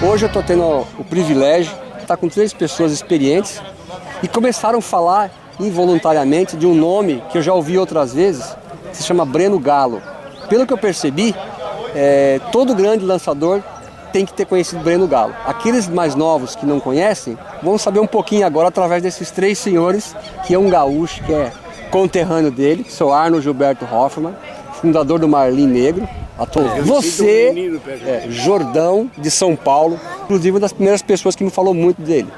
Hoje eu estou tendo o privilégio de estar com 3 pessoas experientes e começaram a falar involuntariamente de um nome que eu já ouvi outras vezes, que se chama Breno Galo. Pelo que eu percebi, todo grande lançador tem que ter conhecido Breno Galo. Aqueles mais novos que não conhecem, vão saber um pouquinho agora através desses 3 senhores, que é um gaúcho, que é conterrâneo dele, sou Arno Gilberto Hoffmann, fundador do Marlim Negro. Você, Jordão, de São Paulo, inclusive uma das primeiras pessoas que me falou muito dele.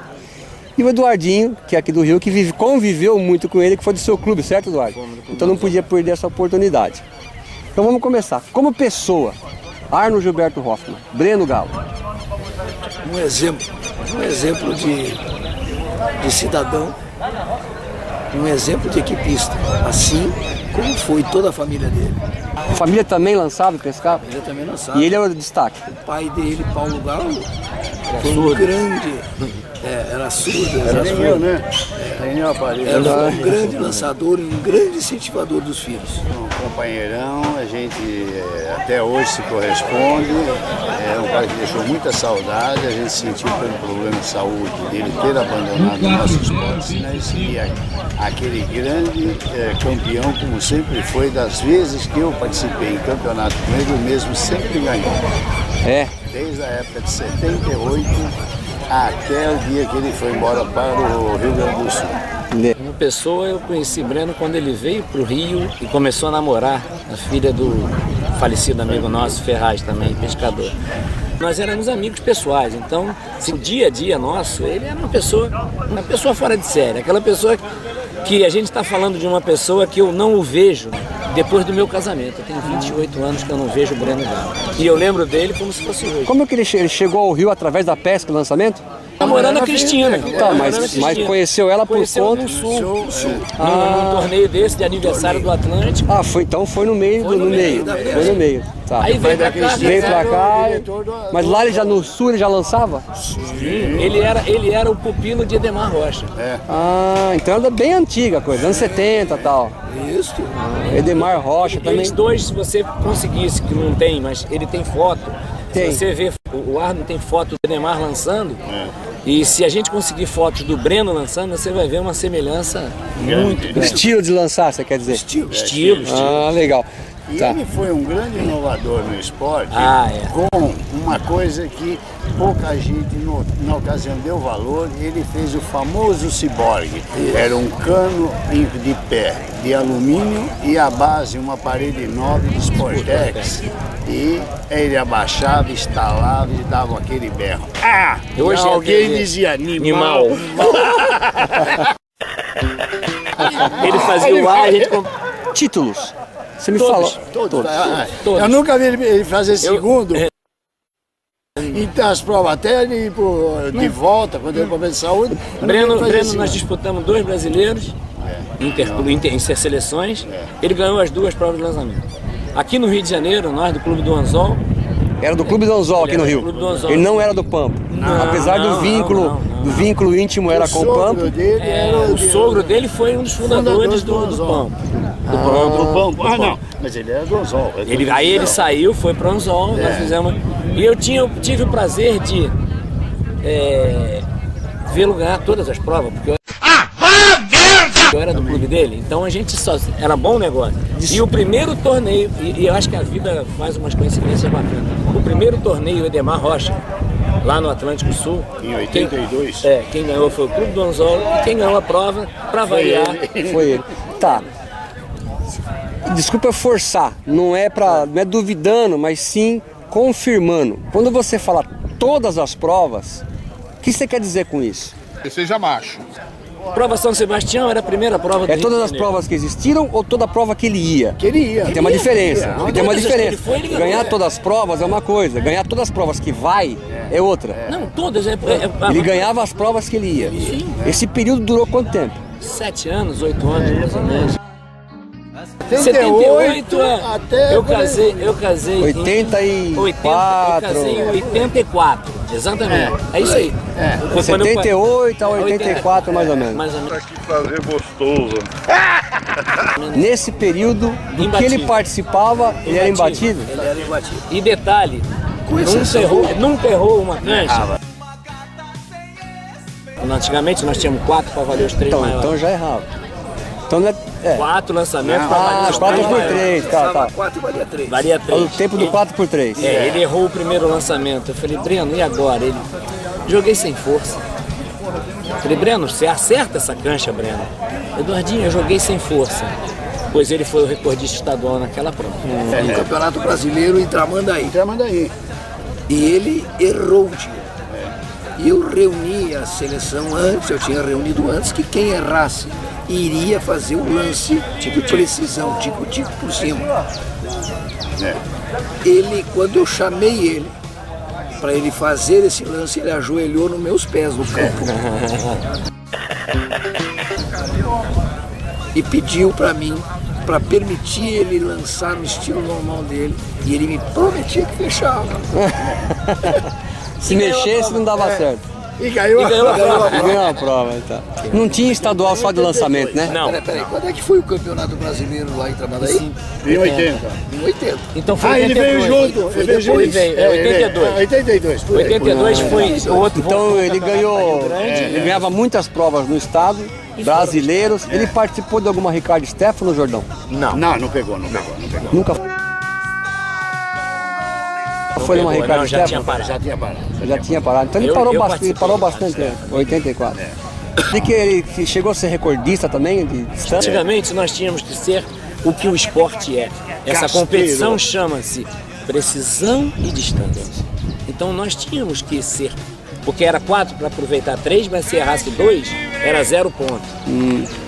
E o Eduardinho, que é aqui do Rio, que conviveu muito com ele, que foi do seu clube, certo, Eduardo? Então não podia perder essa oportunidade. Então vamos começar. Como pessoa, Arno Gilberto Hoffmann, Breno Galo. Um exemplo de cidadão, um exemplo de equipista, assim como foi toda a família dele. A família também lançava e pescava? Ele também lançava. E ele era o destaque? O pai dele, Paulo Galo, foi um grande... era surdo. Era surdo, né? Era um grande lançador e um grande incentivador dos filhos. Um companheirão, a gente até hoje se corresponde. É um cara que deixou muita saudade. A gente sentiu pelo problema de saúde dele ter abandonado o nosso esporte, senão ele seria aquele grande campeão, como sempre foi, das vezes que eu participei em campeonato com ele, o mesmo sempre ganhou. Desde a época de 78 até o dia que ele foi embora para o Rio Grande do Sul. Uma pessoa, eu conheci Breno quando ele veio para o Rio e começou a namorar a filha do falecido amigo nosso, Ferraz também, pescador. Nós éramos amigos pessoais, então o dia a dia nosso, ele era uma pessoa fora de série, aquela pessoa que a gente está falando de uma pessoa que eu não o vejo depois do meu casamento. Eu tenho 28 anos que eu não vejo o Breno Galo. E eu lembro dele como se fosse hoje. Como que ele chegou ao Rio através da pesca e lançamento? Namorando a Cristina. Tá, mas conheceu ela por conta... no Sul. Num torneio desse de aniversário do Atlântico. Então foi no meio. Foi no meio. Tá. Aí veio pra cá. Mas lá no Sul ele já lançava? Sim. Ele era o pupilo de Edemar Rocha. Então era bem antiga a coisa, anos 70 e tal. Isso. Edemar Rocha também. Eles dois, se você conseguisse, que não tem, mas ele tem foto. Tem. Se você vê, o Arno tem foto do Edemar lançando. E se a gente conseguir fotos do Breno lançando, você vai ver uma semelhança muito grande. Estilo de lançar, você quer dizer? Estilo. Legal. E ele foi um grande inovador no esporte, com uma coisa que pouca gente na ocasião deu valor. Ele fez o famoso ciborgue. Era um cano de pé de alumínio e a base uma parede nobre de Sportex. E ele abaixava, estalava e dava aquele berro. Hoje alguém dizia animal. Ele fazia o ar, a gente... Títulos. Você me Todos. falou. Todos. Eu nunca vi ele fazer segundo. Então as provas até ele de volta, quando ele começou de saúde. Breno, nós disputamos 2 brasileiros em seleções. Ele ganhou as 2 provas de lançamento. Aqui no Rio de Janeiro, nós do Clube do Anzol. Era do Clube do Anzol aqui no Rio. Ele não era do Pampa. Apesar do vínculo íntimo era com o Pampa. O sogro dele foi um dos fundadores do Pampa. Do Pampa. Não, mas ele era do Anzol. Aí ele saiu, foi para o Anzol, nós fizemos. E eu tive o prazer de vê-lo ganhar todas as provas, porque eu era do clube dele, então a gente só era bom negócio. E o primeiro torneio, e eu acho que a vida faz umas coincidências bacanas. O primeiro torneio Edemar Rocha, lá no Atlântico Sul. Em 82? Quem ganhou foi o Clube do Anzol e quem ganhou a prova, para variar, foi ele. Tá. Desculpa eu forçar, não é duvidando, mas sim confirmando. Quando você fala todas as provas, o que você quer dizer com isso? Que seja macho. Prova São Sebastião era a primeira prova do Rio todas de as Janeiro. provas que existiram ou toda a prova que ele ia? Que ele ia. Tem uma diferença. Tem uma Todas as que ele diferença. foi, ele ganhou. Ganhar todas as provas é uma coisa, ganhar todas as provas que vai é outra. Não, todas. Ele ganhava as provas que ele ia. Esse período durou quanto tempo? 7 anos, 8 anos, mais ou menos. 78 até eu casei 84. Eu casei em 84, exatamente. É isso aí. De 78 a 84 mais ou menos. Mais ou menos. Pra que fazer gostoso. Nesse período do que ele participava, ele era imbatível? Ele era imbatível. E detalhe, Com exceção Nunca errou uma cancha. Antigamente nós tínhamos 4 para valer os 3 maiores. Então já errava. Então não é. 4 lançamentos para valer os 4 3 por maiores. 3, tá. 4 valia 3. Valia 3. O tempo do 4 por 3. Ele errou o primeiro lançamento. Eu falei, Breno, e agora? Ele, joguei sem força. Eu falei, Breno, você acerta essa cancha, Breno? Eduardinho, eu joguei sem força. Pois ele foi o recordista estadual naquela prova. No Campeonato Brasileiro em Tramandaí. Tramandaí. E ele errou o tiro. E eu reuni a seleção antes, eu tinha reunido antes que quem errasse iria fazer o lance de precisão, tico-tico por cima. Ele, quando eu chamei ele para ele fazer esse lance, ele ajoelhou nos meus pés no campo. E pediu para mim, para permitir ele lançar no estilo normal dele. E ele me prometia que fechava. Se mexesse não dava certo. E ganhou a Ganhou a prova, tá. Não tinha estadual só de lançamento, né? Não. Peraí, quando é que foi o Campeonato Brasileiro lá em Tramandaí? Em 80. Em 80. Então foi Ele veio 82. junto. Foi Ele veio junto. depois. Ele veio, 82. 82. Por aí. 82 foi o outro. Então ele ganhou, ele ganhava muitas provas no estado, brasileiros. Ele participou de alguma Ricardo Stefano, Jordão? Não. Não pegou. Nunca foi numa Ricardo Não, já tinha Stefano? parado. Já tinha parado. Já tinha parado. Então ele Eu parou participei parou do bastante, Ricardo tempo, 84. E que ele chegou a ser recordista também de distância? Antigamente nós tínhamos que ser o que o esporte é. Essa Casteiro. competição chama-se precisão e distância. Então nós tínhamos que ser, porque era 4 para aproveitar 3, mas se errasse 2, era 0 ponto.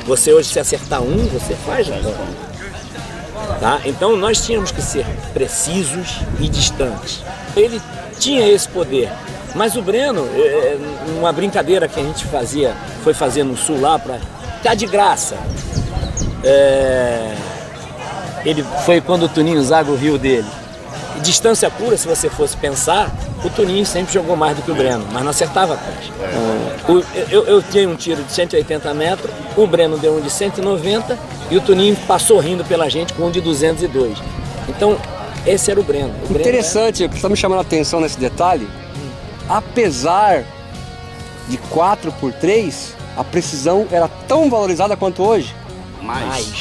Você hoje, se acertar 1, você faz a prova. Tá? Então nós tínhamos que ser precisos e distantes. Ele tinha esse poder. Mas o Breno, uma brincadeira que a gente foi fazer no sul lá para tá de graça. Ele foi quando o Toninho zaga o rio dele. E distância pura, se você fosse pensar, o Toninho sempre jogou mais do que o Breno, mas não acertava a cancha. Eu tinha um tiro de 180 metros, o Breno deu um de 190 e o Toninho passou rindo pela gente com um de 202. Então, esse era o Breno. Interessante, o que está me chamando a atenção nesse detalhe, apesar de 4 por 3, a precisão era tão valorizada quanto hoje. Mais.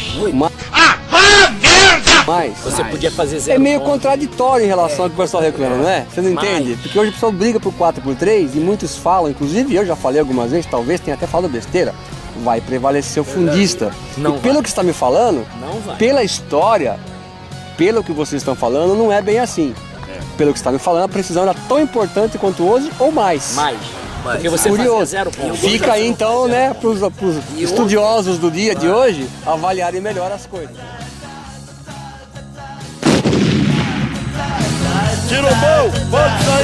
Mas Você podia fazer 0 é meio ponto. contraditório em relação ao que o pessoal reclama, não é? Você não entende? Porque hoje o pessoal briga por 4 por 3 e muitos falam, inclusive eu já falei algumas vezes, talvez tenha até falado besteira, vai prevalecer o fundista. Não e pelo vai. que você está me falando, Não vai. pela história, pelo que vocês estão falando, não é bem assim. Pelo que você está me falando, a precisão era tão importante quanto hoje ou mais. Mais. Porque você Curioso. fazia 0 ponto. Fica aí então, né, para os estudiosos do dia de hoje avaliarem melhor as coisas. Tiro bom, pode sair.